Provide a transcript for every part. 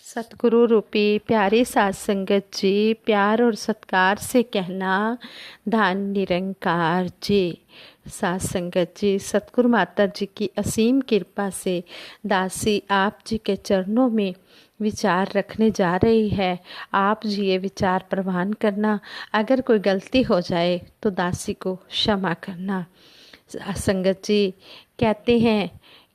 सतगुरु रूपी प्यारी साध संगत जी, प्यार और सत्कार से कहना धन निरंकार जी। साध संगत जी, सतगुरु माता जी की असीम कृपा से दासी आप जी के चरणों में विचार रखने जा रही है। आप जी ये विचार प्रवान करना। अगर कोई गलती हो जाए तो दासी को क्षमा करना। संगत जी कहते हैं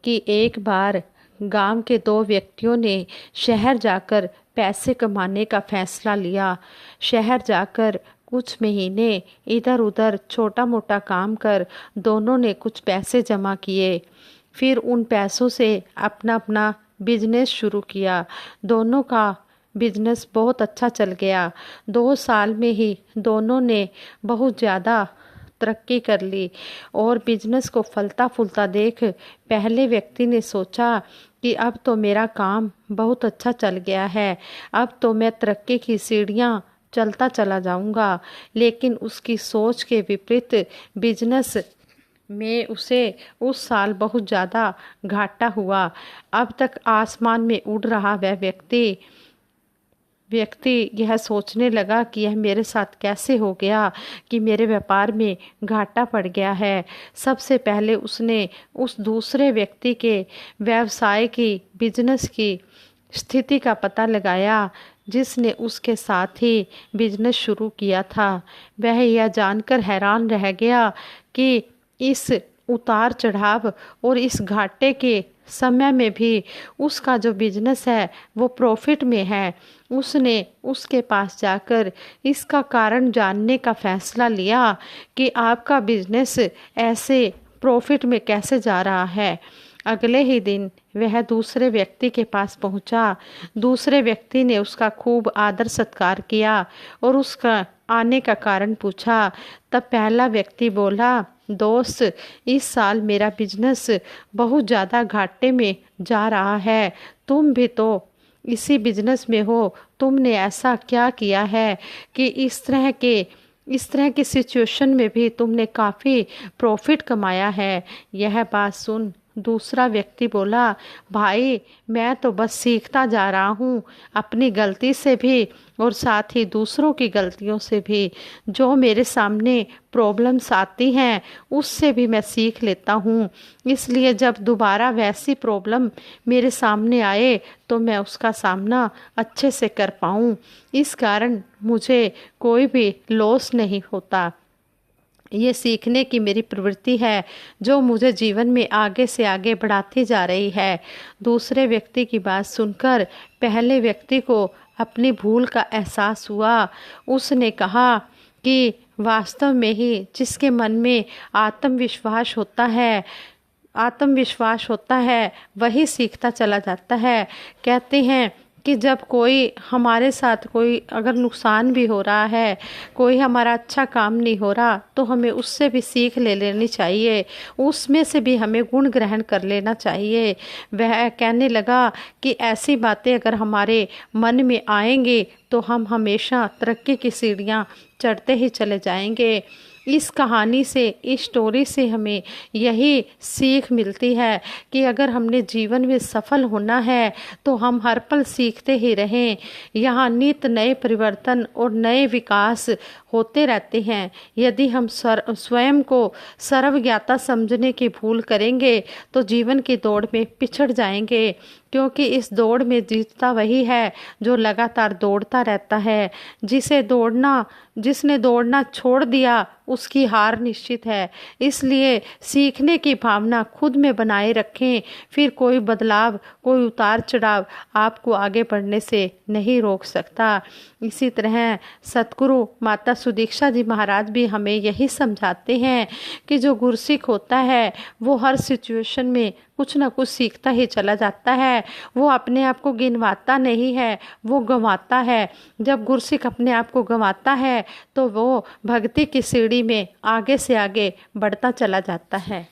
कि एक बार गांव के दो व्यक्तियों ने शहर जाकर पैसे कमाने का फैसला लिया। शहर जाकर कुछ महीने इधर उधर छोटा मोटा काम कर दोनों ने कुछ पैसे जमा किए। फिर उन पैसों से अपना अपना बिजनेस शुरू किया। दोनों का बिजनेस बहुत अच्छा चल गया। 2 साल में ही दोनों ने बहुत ज़्यादा तरक्की कर ली और बिजनेस को फलता फूलता देख पहले व्यक्ति ने सोचा कि अब तो मेरा काम बहुत अच्छा चल गया है, अब तो मैं तरक्की की सीढ़ियाँ चलता चला जाऊंगा। लेकिन उसकी सोच के विपरीत बिजनेस में उसे उस साल बहुत ज़्यादा घाटा हुआ। अब तक आसमान में उड़ रहा वह व्यक्ति यह सोचने लगा कि यह मेरे साथ कैसे हो गया कि मेरे व्यापार में घाटा पड़ गया है। सबसे पहले उसने उस दूसरे व्यक्ति के व्यवसाय की बिजनेस की स्थिति का पता लगाया जिसने उसके साथ ही बिजनेस शुरू किया था। वह यह जानकर हैरान रह गया कि इस उतार चढ़ाव और इस घाटे के समय में भी उसका जो बिजनेस है वो प्रॉफिट में है। उसने उसके पास जाकर इसका कारण जानने का फैसला लिया कि आपका बिजनेस ऐसे प्रॉफिट में कैसे जा रहा है। अगले ही दिन वह दूसरे व्यक्ति के पास पहुंचा। दूसरे व्यक्ति ने उसका खूब आदर सत्कार किया और उसका आने का कारण पूछा। तब पहला व्यक्ति बोला, दोस्त, इस साल मेरा बिजनेस बहुत ज़्यादा घाटे में जा रहा है। तुम भी तो इसी बिजनेस में हो। तुमने ऐसा क्या किया है कि इस तरह की सिचुएशन में भी तुमने काफ़ी प्रॉफिट कमाया है। यह बात सुन दूसरा व्यक्ति बोला, भाई मैं तो बस सीखता जा रहा हूँ अपनी गलती से भी और साथ ही दूसरों की गलतियों से भी। जो मेरे सामने प्रॉब्लम्स आती हैं उससे भी मैं सीख लेता हूँ। इसलिए जब दोबारा वैसी प्रॉब्लम मेरे सामने आए तो मैं उसका सामना अच्छे से कर पाऊँ। इस कारण मुझे कोई भी लॉस नहीं होता। ये सीखने की मेरी प्रवृत्ति है जो मुझे जीवन में आगे से आगे बढ़ाती जा रही है। दूसरे व्यक्ति की बात सुनकर पहले व्यक्ति को अपनी भूल का एहसास हुआ। उसने कहा कि वास्तव में ही जिसके मन में आत्मविश्वास होता है वही सीखता चला जाता है। कहते हैं कि जब कोई हमारे साथ कोई अगर नुकसान भी हो रहा है, कोई हमारा अच्छा काम नहीं हो रहा, तो हमें उससे भी सीख ले लेनी चाहिए, उसमें से भी हमें गुण ग्रहण कर लेना चाहिए। वह कहने लगा कि ऐसी बातें अगर हमारे मन में आएंगे तो हम हमेशा तरक्की की सीढ़ियाँ चढ़ते ही चले जाएंगे। इस कहानी से, इस स्टोरी से हमें यही सीख मिलती है कि अगर हमने जीवन में सफल होना है तो हम हर पल सीखते ही रहें। यहाँ नित नए परिवर्तन और नए विकास होते रहते हैं। यदि हम स्वयं को सर्वज्ञाता समझने की भूल करेंगे तो जीवन की दौड़ में पिछड़ जाएंगे, क्योंकि इस दौड़ में जीतता वही है जो लगातार दौड़ता रहता है। जिसने दौड़ना छोड़ दिया उसकी हार निश्चित है। इसलिए सीखने की भावना खुद में बनाए रखें, फिर कोई बदलाव, कोई उतार चढ़ाव आपको आगे बढ़ने से नहीं रोक सकता। इसी तरह सतगुरु माता सुदीक्षा जी महाराज भी हमें यही समझाते हैं कि जो गुरसिख होता है वो हर सिचुएशन में कुछ ना कुछ सीखता ही चला जाता है। वो अपने आप को गिनवाता नहीं है, वो गंवाता है। जब गुरसिख अपने आप को गंवाता है तो वो भक्ति की सीढ़ी में आगे से आगे बढ़ता चला जाता है।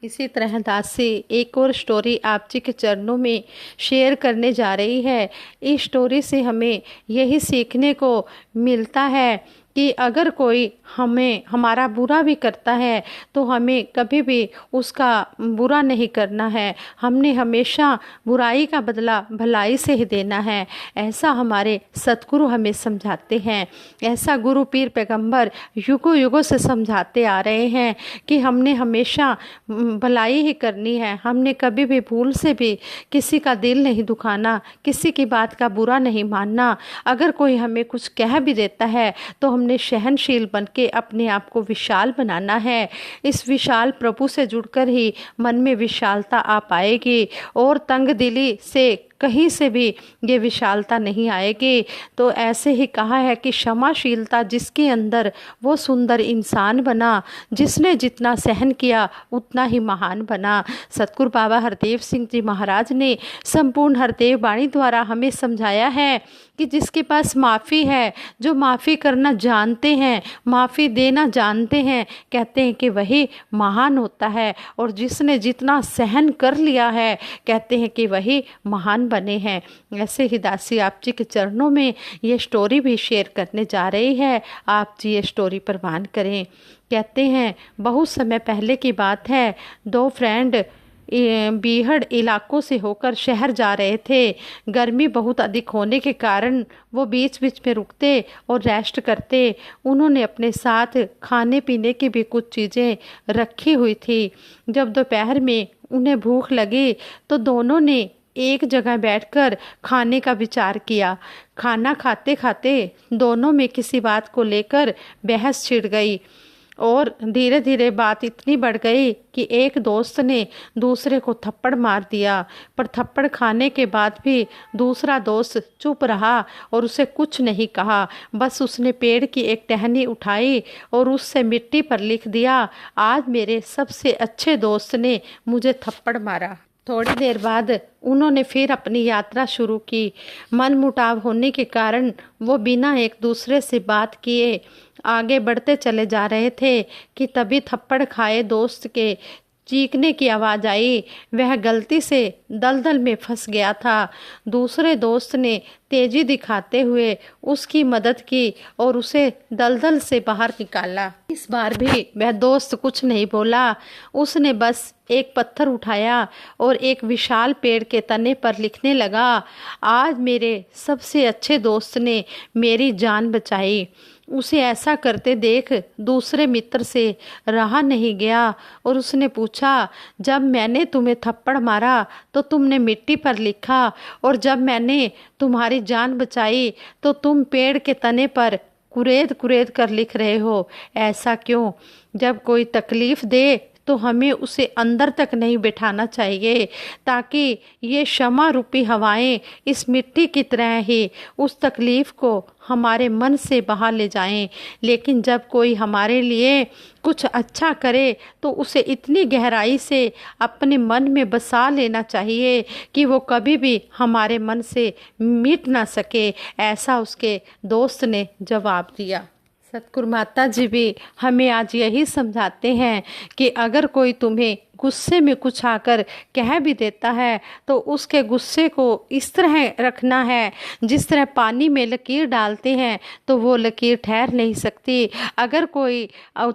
इसी तरह दासी एक और स्टोरी आप जी के चरणों में शेयर करने जा रही है। इस स्टोरी से हमें यही सीखने को मिलता है कि अगर कोई हमें हमारा बुरा भी करता है तो हमें कभी भी उसका बुरा नहीं करना है, हमने हमेशा बुराई का बदला भलाई से ही देना है। ऐसा हमारे सतगुरु हमें समझाते हैं। ऐसा गुरु पीर पैगंबर युगों युगों से समझाते आ रहे हैं कि हमने हमेशा भलाई ही करनी है। हमने कभी भी भूल से भी किसी का दिल नहीं दुखाना, किसी की बात का बुरा नहीं मानना। अगर कोई हमें कुछ कह भी देता है तो हमने सहनशील बन के अपने आप को विशाल बनाना है। इस विशाल प्रभु से जुड़कर ही मन में विशालता आ पाएगी और तंग दिली से कहीं से भी ये विशालता नहीं आएगी। तो ऐसे ही कहा है कि क्षमाशीलता जिसके अंदर वो सुंदर इंसान बना, जिसने जितना सहन किया उतना ही महान बना। सतगुरु बाबा हरदेव सिंह जी महाराज ने संपूर्ण हरदेव वाणी द्वारा हमें समझाया है कि जिसके पास माफ़ी है, जो माफ़ी करना जानते हैं, माफ़ी देना जानते हैं, कहते हैं कि वही महान होता है। और जिसने जितना सहन कर लिया है, कहते हैं कि वही महान बने हैं। ऐसे ही दासी आप जी के चरणों में ये स्टोरी भी शेयर करने जा रही है। आप जी ये स्टोरी प्रवान करें। कहते हैं बहुत समय पहले की बात है, दो फ्रेंड बीहड़ इलाकों से होकर शहर जा रहे थे। गर्मी बहुत अधिक होने के कारण वो बीच बीच में रुकते और रेस्ट करते। उन्होंने अपने साथ खाने पीने की भी कुछ चीज़ें रखी हुई थी। जब दोपहर में उन्हें भूख लगी तो दोनों ने एक जगह बैठकर खाने का विचार किया। खाना खाते खाते दोनों में किसी बात को लेकर बहस छिड़ गई और धीरे धीरे बात इतनी बढ़ गई कि एक दोस्त ने दूसरे को थप्पड़ मार दिया। पर थप्पड़ खाने के बाद भी दूसरा दोस्त चुप रहा और उसे कुछ नहीं कहा। बस उसने पेड़ की एक टहनी उठाई और उससे मिट्टी पर लिख दिया, आज मेरे सबसे अच्छे दोस्त ने मुझे थप्पड़ मारा। थोड़ी देर बाद उन्होंने फिर अपनी यात्रा शुरू की। मनमुटाव होने के कारण वो बिना एक दूसरे से बात किए आगे बढ़ते चले जा रहे थे कि तभी थप्पड़ खाए दोस्त के चीखने की आवाज़ आई। वह गलती से दलदल में फंस गया था। दूसरे दोस्त ने तेजी दिखाते हुए उसकी मदद की और उसे दलदल से बाहर निकाला। इस बार भी वह दोस्त कुछ नहीं बोला। उसने बस एक पत्थर उठाया और एक विशाल पेड़ के तने पर लिखने लगा, आज मेरे सबसे अच्छे दोस्त ने मेरी जान बचाई। उसे ऐसा करते देख दूसरे मित्र से रहा नहीं गया और उसने पूछा, जब मैंने तुम्हें थप्पड़ मारा तो तुमने मिट्टी पर लिखा और जब मैंने तुम्हारी जान बचाई तो तुम पेड़ के तने पर कुरेद कुरेद कर लिख रहे हो, ऐसा क्यों? जब कोई तकलीफ दे तो हमें उसे अंदर तक नहीं बिठाना चाहिए, ताकि ये क्षमा रूपी हवाएं इस मिट्टी की तरह ही उस तकलीफ को हमारे मन से बहा ले जाएं। लेकिन जब कोई हमारे लिए कुछ अच्छा करे तो उसे इतनी गहराई से अपने मन में बसा लेना चाहिए कि वो कभी भी हमारे मन से मिट ना सके। ऐसा उसके दोस्त ने जवाब दिया। सतगुरु माता जी भी हमें आज यही समझाते हैं कि अगर कोई तुम्हें गुस्से में कुछ आकर कह भी देता है तो उसके गुस्से को इस तरह रखना है जिस तरह पानी में लकीर डालते हैं तो वो लकीर ठहर नहीं सकती। अगर कोई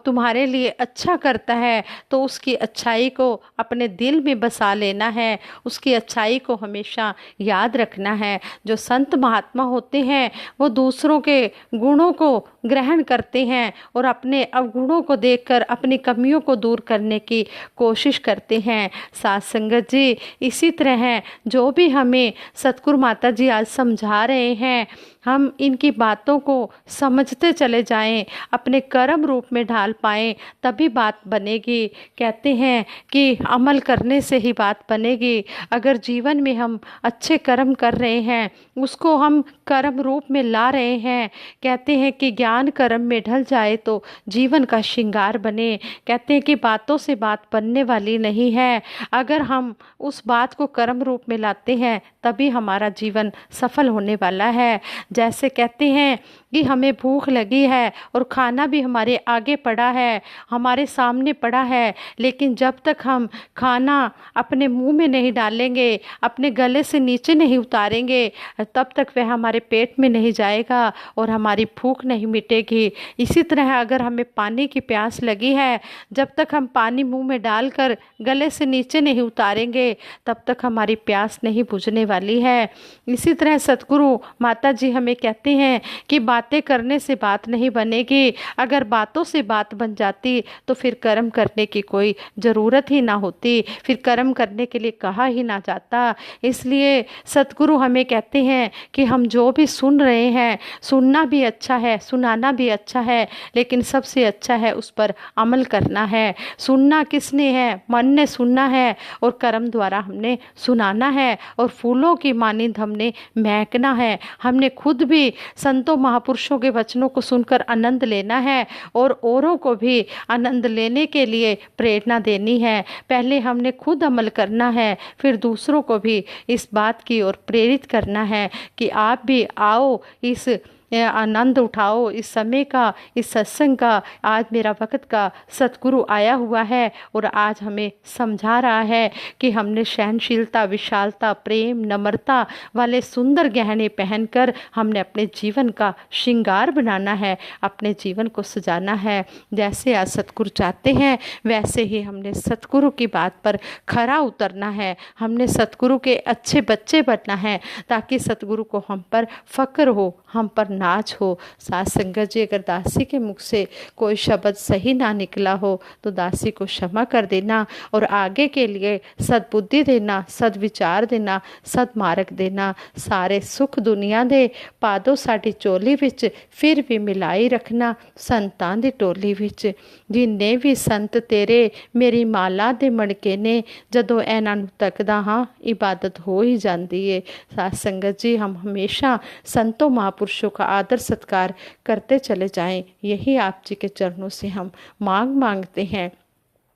तुम्हारे लिए अच्छा करता है तो उसकी अच्छाई को अपने दिल में बसा लेना है, उसकी अच्छाई को हमेशा याद रखना है। जो संत महात्मा होते हैं वो दूसरों के गुणों को ग्रहण करते हैं और अपने अवगुणों को देखकर अपनी कमियों को दूर करने की कोशिश करते हैं। साथ संगत जी, इसी तरह है जो भी हमें सतगुरु माता जी आज समझा रहे हैं, हम इनकी बातों को समझते चले जाएं, अपने कर्म रूप में ढाल पाएं, तभी बात बनेगी। कहते हैं कि अमल करने से ही बात बनेगी। अगर जीवन में हम अच्छे कर्म कर रहे हैं, उसको हम कर्म रूप में ला रहे हैं, कहते हैं कि ज्ञान कर्म में ढल जाए तो जीवन का श्रृंगार बने। कहते हैं कि बातों से बात बनने वाली वाली नहीं है। अगर हम उस बात को कर्म रूप में लाते हैं तभी हमारा जीवन सफल होने वाला है। जैसे कहते हैं कि हमें भूख लगी है और खाना भी हमारे आगे पड़ा है, हमारे सामने पड़ा है, लेकिन जब तक हम खाना अपने मुंह में नहीं डालेंगे, अपने गले से नीचे नहीं उतारेंगे, तब तक वह हमारे पेट में नहीं जाएगा और हमारी भूख नहीं मिटेगी। इसी तरह अगर हमें पानी की प्यास लगी है, जब तक हम पानी मुंह में डालकर गले से नीचे नहीं उतारेंगे तब तक हमारी प्यास नहीं बुझने वाली है। इसी तरह सतगुरु माता जी हमें कहते हैं कि बातें करने से बात नहीं बनेगी, अगर बातों से बात बन जाती तो फिर कर्म करने की कोई ज़रूरत ही ना होती, फिर कर्म करने के लिए कहा ही ना जाता। इसलिए सतगुरु हमें कहते हैं कि हम जो भी सुन रहे हैं, सुनना भी अच्छा है, सुनाना भी अच्छा है, लेकिन सबसे अच्छा है उस पर अमल करना है। सुनना किसने है? मन ने सुनना है और कर्म द्वारा हमने सुनाना है और फूलों की मानिंद हमने महकना है। हमने खुद भी संतों महापुरुषों के वचनों को सुनकर आनंद लेना है और औरों को भी आनंद लेने के लिए प्रेरणा देनी है। पहले हमने खुद अमल करना है, फिर दूसरों को भी इस बात की ओर प्रेरित करना है कि आप भी आओ, इस आनंद उठाओ इस समय का, इस सत्संग का। आज मेरा वक्त का सतगुरु आया हुआ है और आज हमें समझा रहा है कि हमने सहनशीलता, विशालता, प्रेम, नम्रता वाले सुंदर गहने पहनकर हमने अपने जीवन का श्रृंगार बनाना है, अपने जीवन को सजाना है। जैसे आज सतगुरु चाहते हैं वैसे ही हमने सतगुरु की बात पर खरा उतरना है। हमने सतगुरु के अच्छे बच्चे बनना है ताकि सतगुरु को हम पर फक्र हो, हम पर नाच हो। साथ संगत जी, अगर दासी के मुख से कोई शब्द सही ना निकला हो तो दासी को क्षमा कर देना और आगे के लिए सद्बुद्धि देना, सद्विचार देना, सदमार्ग देना। सारे सुख दुनिया दे पादो साडी चोली विच, फिर भी मिलाई रखना संतां दी टोली विच। जिन्ने भी संत तेरे मेरी माला दे मणके ने, जदों इन्हां नूं तकदा हां इबादत हो ही जाती है। साथ संगत जी, हम हमेशा संतों महापुरुषों का आदर सत्कार करते चले जाएं, यही आप जी के चरणों से हम मांगते हैं,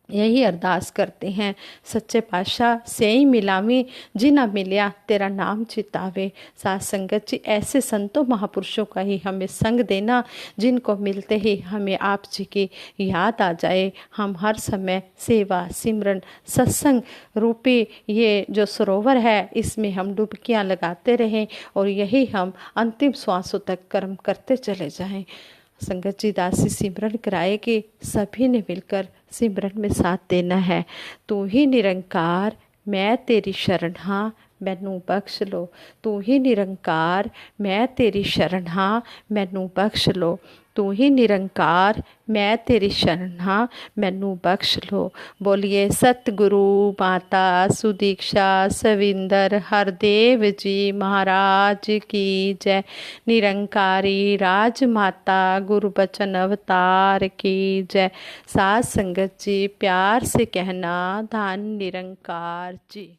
यही अरदास करते हैं। सच्चे पातशाह से ही मिलावी, जिना मिलिया तेरा नाम चितावे। साथ संगत जी, ऐसे संतों महापुरुषों का ही हमें संग देना जिनको मिलते ही हमें आप जी की याद आ जाए। हम हर समय सेवा, सिमरन, सत्संग रूपी ये जो सरोवर है इसमें हम डुबकियां लगाते रहें और यही हम अंतिम श्वासों तक कर्म करते चले जाएं। संगत जी, दासी सिमरन कराए कि सभी ने मिलकर सिमरन में साथ देना है। तू ही निरंकार मैं तेरी शरण हाँ, मैनू बख्श लो। तू ही निरंकार मैं तेरी शरण हाँ, मैनू बख्श लो। तू ही निरंकार मैं तेरी शरण हाँ, मैनू बख्श लो। बोलिए सतगुरु माता सुदीक्षा सविंदर हरदेव जी महाराज की जय। निरंकारी राजमाता गुरु बचन अवतार की जय। साथ संगत जी, प्यार से कहना धन निरंकार जी।